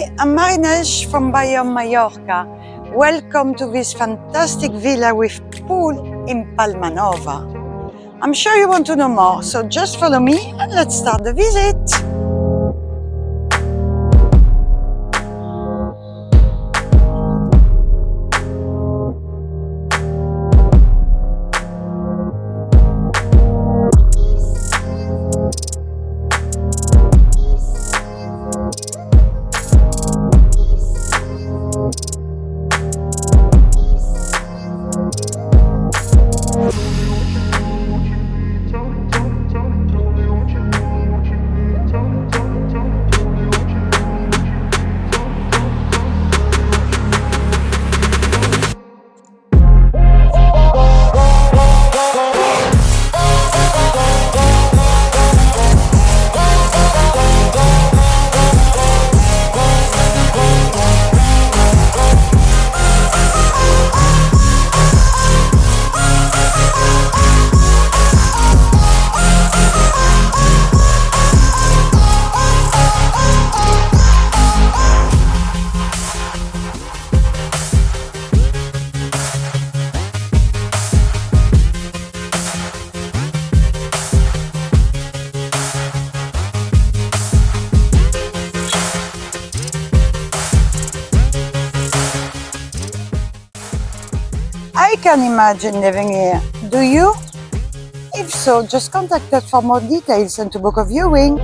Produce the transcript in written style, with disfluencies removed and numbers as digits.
Hi, I'm Marie Neige from Mallorca. Welcome to this fantastic villa with pool in Palmanova. I'm sure you want to know more, so just follow me and let's start the visit. I can imagine living here. Do you? If so, just contact us for more details and to book a viewing.